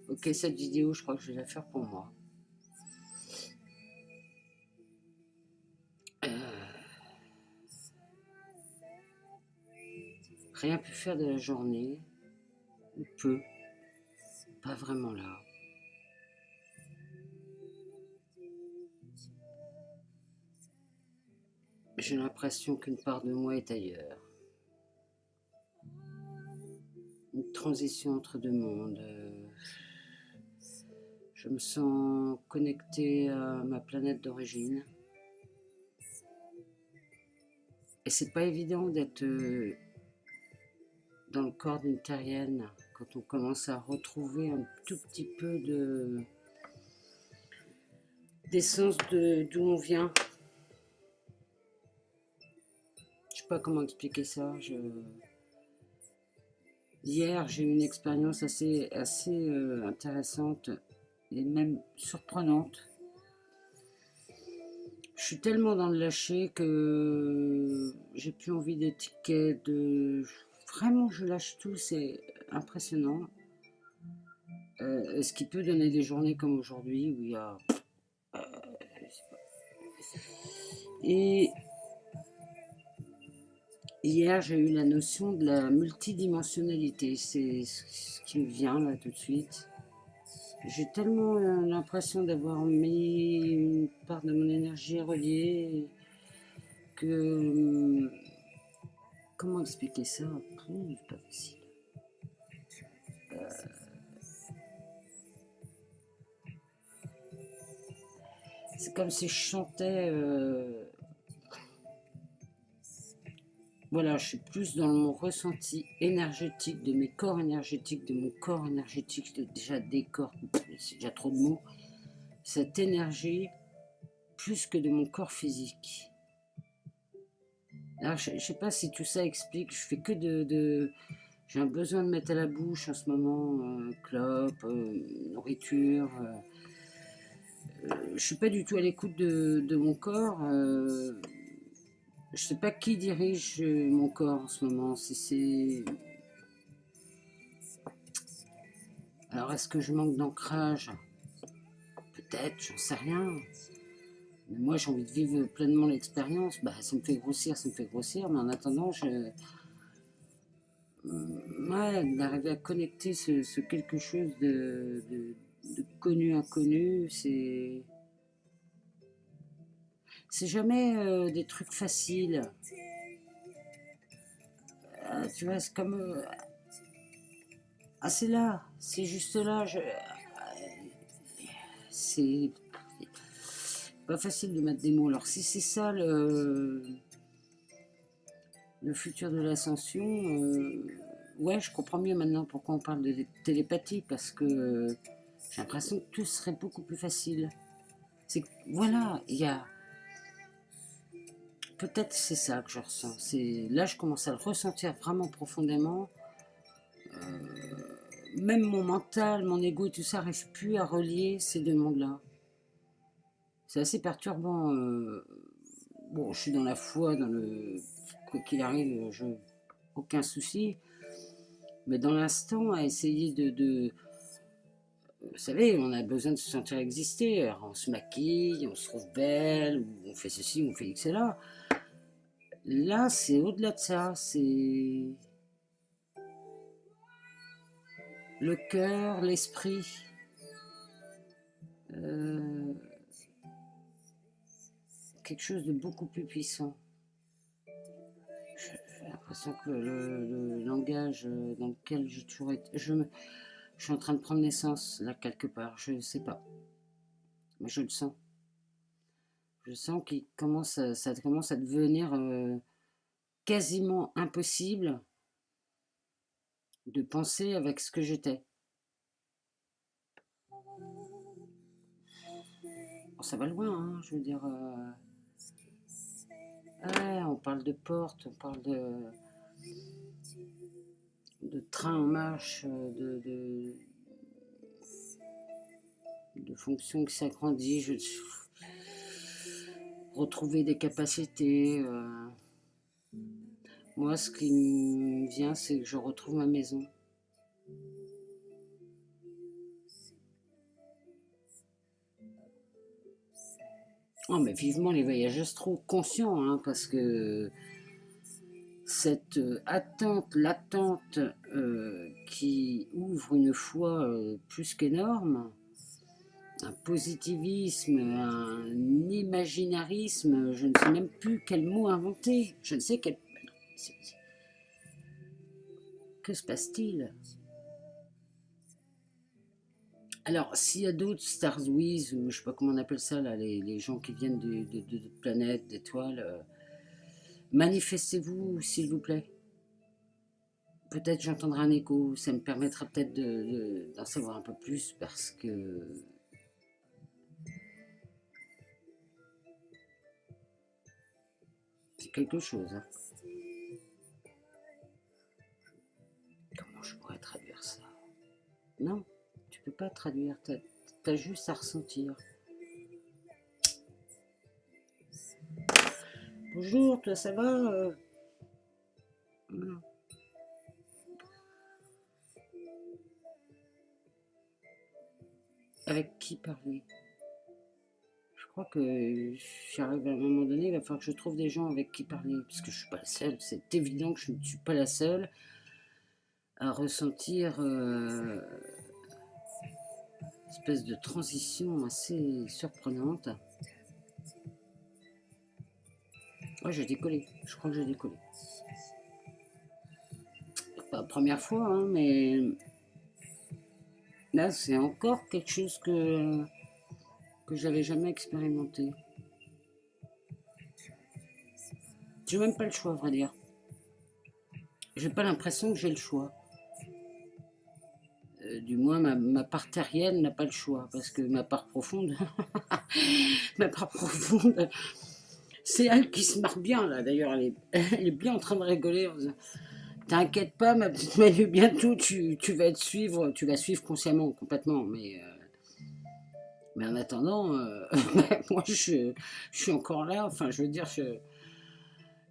Ok, cette vidéo, je crois que je vais la faire pour moi. Rien pu faire de la journée, ou peu, pas vraiment là. J'ai l'impression qu'une part de moi est ailleurs. Une transition entre deux mondes. Je me sens connectée à ma planète d'origine. Et c'est pas évident d'être dans le corps d'une terrienne quand on commence à retrouver un tout petit peu d'essence d'où on vient. Je sais pas comment expliquer ça. Hier, j'ai eu une expérience assez intéressante et même surprenante. Je suis tellement dans le lâcher que j'ai plus envie d'étiquette. Vraiment, je lâche tout, c'est impressionnant. Ce qui peut donner des journées comme aujourd'hui où il y a... Et hier, j'ai eu la notion de la multidimensionnalité. C'est ce qui me vient là tout de suite. J'ai tellement l'impression d'avoir mis une part de mon énergie reliée que... Comment expliquer ça? C'est pas facile. C'est comme si je chantais... Voilà, je suis plus dans mon ressenti énergétique, de mes corps énergétiques, de mon corps énergétique, déjà des corps, c'est déjà trop de mots. Cette énergie, plus que de mon corps physique. Alors, je ne sais pas si tout ça explique, je fais que j'ai un besoin de mettre à la bouche en ce moment, clope, nourriture. Je suis pas du tout à l'écoute de mon corps. Je sais pas qui dirige mon corps en ce moment. Alors, est-ce que je manque d'ancrage? Peut-être, j'en sais rien. Mais moi, j'ai envie de vivre pleinement l'expérience. Bah, ça me fait grossir, ça me fait grossir. Mais en attendant, ouais, d'arriver à connecter ce quelque chose de connu, inconnu, c'est jamais des trucs faciles. Tu vois, c'est comme... c'est là, c'est juste là. C'est pas facile de mettre des mots. Alors, si c'est ça le futur de l'ascension, ouais, je comprends mieux maintenant pourquoi on parle de télépathie, parce que j'ai l'impression que tout serait beaucoup plus facile. C'est voilà, il y a... Peut-être c'est ça que je ressens. Là, je commence à le ressentir vraiment profondément. Même mon mental, mon ego et tout ça n'arrive plus à relier ces deux mondes-là. C'est assez perturbant. Bon, je suis dans la foi, dans le... Quoi qu'il arrive, aucun souci. Mais dans l'instant, à essayer vous savez, on a besoin de se sentir exister. Alors, on se maquille, on se trouve belle, ou on fait ceci, on fait cela. Là, c'est au-delà de ça. C'est le cœur, l'esprit. Euh, Quelque chose de beaucoup plus puissant. J'ai l'impression que le langage dans lequel j'ai toujours été... Je suis en train de prendre naissance, là, quelque part. Je ne sais pas. Mais je le sens. Je sens ça commence à devenir quasiment impossible de penser avec ce que j'étais. Bon, ça va loin, hein, je veux dire. Ouais, on parle de porte, on parle de train en marche, de fonction qui s'agrandit, retrouver des capacités. Moi, ce qui me vient, c'est que je retrouve ma maison. Oh, mais vivement les voyages astro conscients, hein, parce que cette attente, l'attente qui ouvre une foi plus qu'énorme, un positivisme, un imaginarisme, je ne sais même plus quel mot inventer, je ne sais quel... Que se passe-t-il? Alors, s'il y a d'autres Starswiz, ou je sais pas comment on appelle ça, là, les gens qui viennent de planètes, d'étoiles, manifestez-vous, s'il vous plaît. Peut-être j'entendrai un écho, ça me permettra peut-être d'en savoir un peu plus, parce que c'est quelque chose. Hein. Comment je pourrais traduire ça? Non, tu peux pas traduire, t'as juste à ressentir. Bonjour, toi ça va Non. Avec qui parler? Je crois que j'arrive à un moment donné, il va falloir que je trouve des gens avec qui parler, parce que je suis pas la seule, c'est évident que je ne suis pas la seule à ressentir une espèce de transition assez surprenante. Ouais, j'ai décollé, je crois que j'ai décollé. Pas la première fois, hein, mais là c'est encore quelque chose que j'avais jamais expérimenté. J'ai même pas le choix, à vrai dire. J'ai pas l'impression que j'ai le choix. Du moins, ma part terrienne n'a pas le choix, parce que ma part profonde, ma part profonde, c'est elle qui se marre bien, là, d'ailleurs, elle est bien en train de rigoler, en disant, t'inquiète pas, ma petite Manu, bientôt tu vas suivre consciemment, complètement, mais en attendant, moi je suis encore là, enfin je veux dire,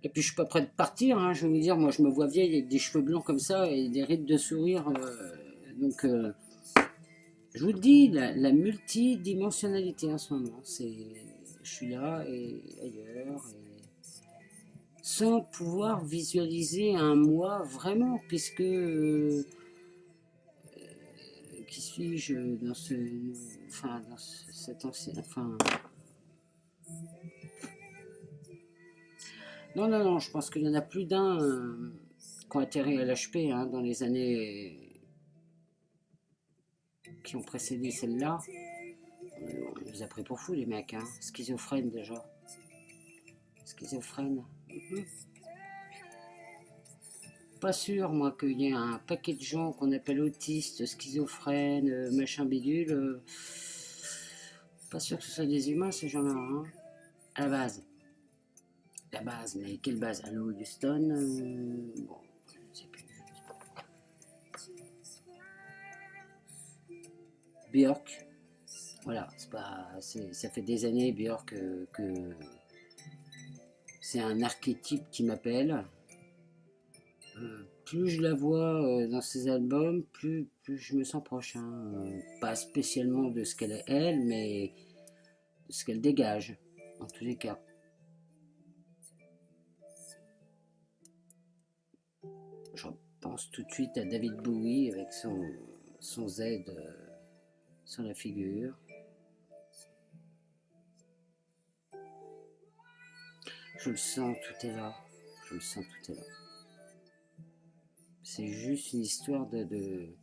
et puis je suis pas prêt de partir, hein, je veux dire, moi je me vois vieille avec des cheveux blancs comme ça et des rides de sourire, donc je vous le dis, la multidimensionnalité en ce moment, je suis là et ailleurs, sans pouvoir visualiser un moi vraiment, puisque qui suis-je dans cet ancien, non, je pense qu'il y en a plus d'un qui ont atterri à l'HP hein, dans les années qui ont précédé celle-là. On les a pris pour fous les mecs, hein. Schizophrènes déjà. Schizophrènes. Pas sûr, moi, qu'il y ait un paquet de gens qu'on appelle autistes, schizophrènes, machin bidule. Pas sûr que ce soit des humains, ces gens-là, hein. À la base. La base, mais quelle base? Allô, Houston bon, je ne sais plus. Björk. Voilà, ça fait des années, Björk, que c'est un archétype qui m'appelle. Plus je la vois dans ses albums, plus je me sens proche. Hein. Pas spécialement de ce qu'elle est elle, mais de ce qu'elle dégage, en tous les cas. Je pense tout de suite à David Bowie avec son Z sur la figure. Je le sens, tout est là. Je le sens, tout est là. C'est juste une histoire de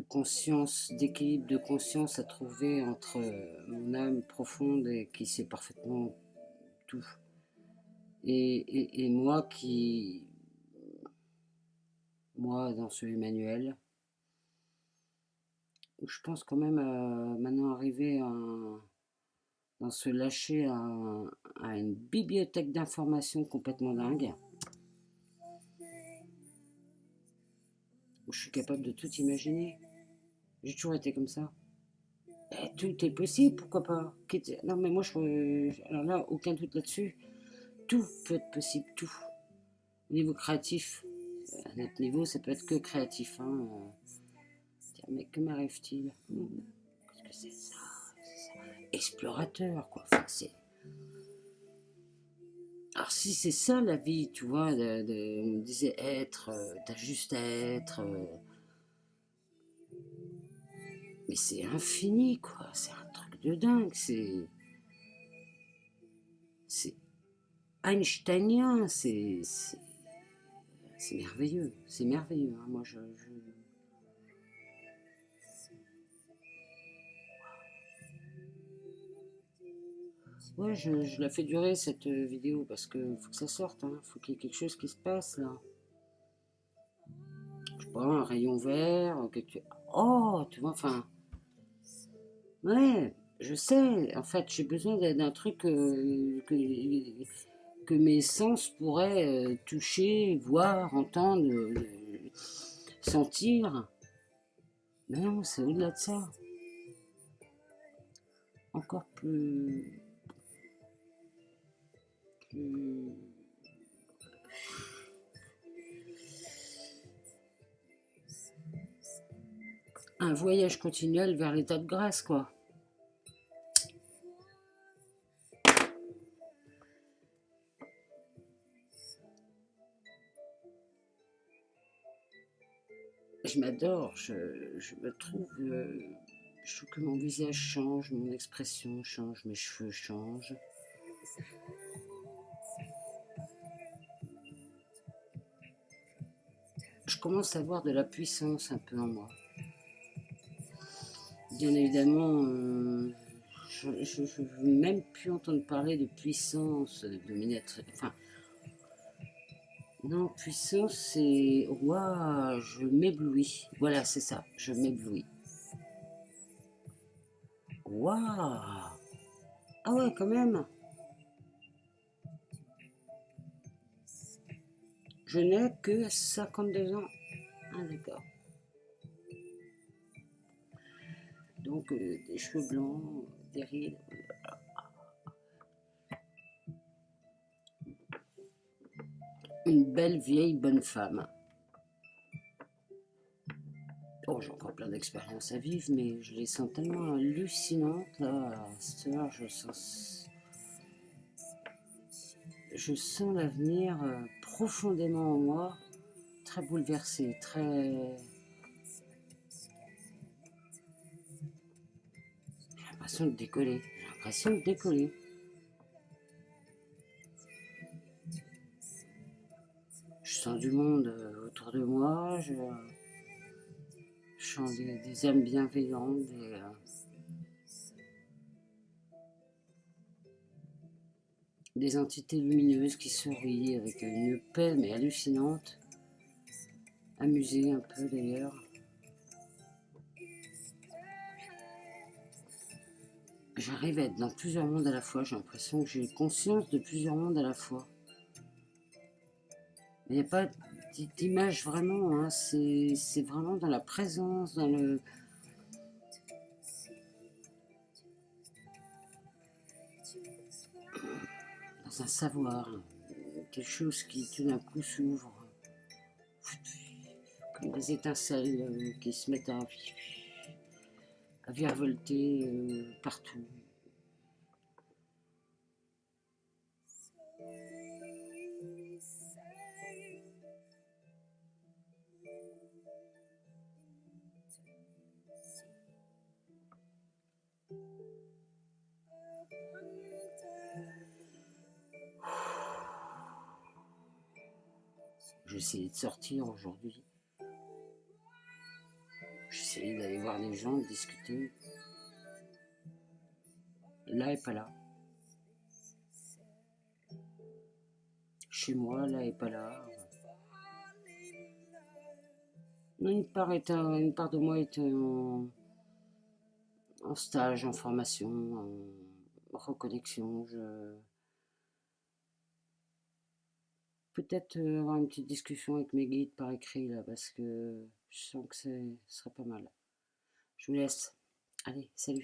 conscience, d'équilibre de conscience à trouver entre mon âme profonde et qui sait parfaitement tout. Et moi dans ce Emmanuel, où je pense quand même maintenant arriver dans ce lâcher à une bibliothèque d'informations complètement dingue, où je suis capable de tout imaginer. J'ai toujours été comme ça. Et tout est possible, pourquoi pas? Non mais moi, alors là, aucun doute là-dessus. Tout peut être possible, tout. Au niveau créatif, à notre niveau, ça peut être que créatif. Hein. Tiens, mais que m'arrive-t-il? Qu'est-ce que c'est ça? Explorateur, quoi. Enfin, c'est... Alors si c'est ça la vie, tu vois, on me disait être, t'as juste à être, mais c'est infini, quoi. C'est un truc de dingue. C'est einsteinien. C'est merveilleux. C'est merveilleux. Hein. Moi, ouais, je la fais durer cette vidéo parce que faut que ça sorte. Hein. Faut qu'il y ait quelque chose qui se passe là. Je sais pas, un rayon vert, oh, tu vois, enfin, ouais, je sais. En fait, j'ai besoin d'un truc que mes sens pourraient toucher, voir, entendre, sentir. Mais non, c'est au-delà de ça. Encore plus... Un voyage continuel vers l'état de grâce, quoi. Je m'adore, je me trouve... je trouve que mon visage change, mon expression change, mes cheveux changent. Je commence à avoir de la puissance un peu en moi. Bien évidemment, je ne veux même plus entendre parler de puissance dominatrice. Enfin, non, puissance, c'est... Waouh, je m'éblouis. Voilà, c'est ça, je m'éblouis. Waouh! Ah ouais, quand même. Je n'ai que 52 ans. Ah d'accord. Donc, des cheveux blancs, des rides. Une belle vieille bonne femme. Oh, j'ai encore plein d'expériences à vivre, mais je les sens tellement hallucinantes, là, à cette heure, je sens l'avenir profondément en moi, très bouleversé, très... J'ai l'impression de décoller, j'ai l'impression de décoller. Je sens du monde autour de moi, je sens des âmes bienveillantes, des entités lumineuses qui sourient avec une paix mais hallucinante, amusée un peu d'ailleurs. J'arrive à être dans plusieurs mondes à la fois, j'ai l'impression que j'ai conscience de plusieurs mondes à la fois. Il n'y a pas d'image vraiment, hein. C'est vraiment dans la présence, dans un savoir, quelque chose qui tout d'un coup s'ouvre, comme des étincelles qui se mettent à virevolter partout. J'ai essayé de sortir aujourd'hui. J'ai essayé d'aller voir des gens, de discuter. Là et pas là. Chez moi, là et pas là. Non, une part de moi est en stage, en formation, en reconnexion. Peut-être avoir une petite discussion avec mes guides par écrit là, parce que je sens que ce serait pas mal. Je vous laisse. Allez, salut.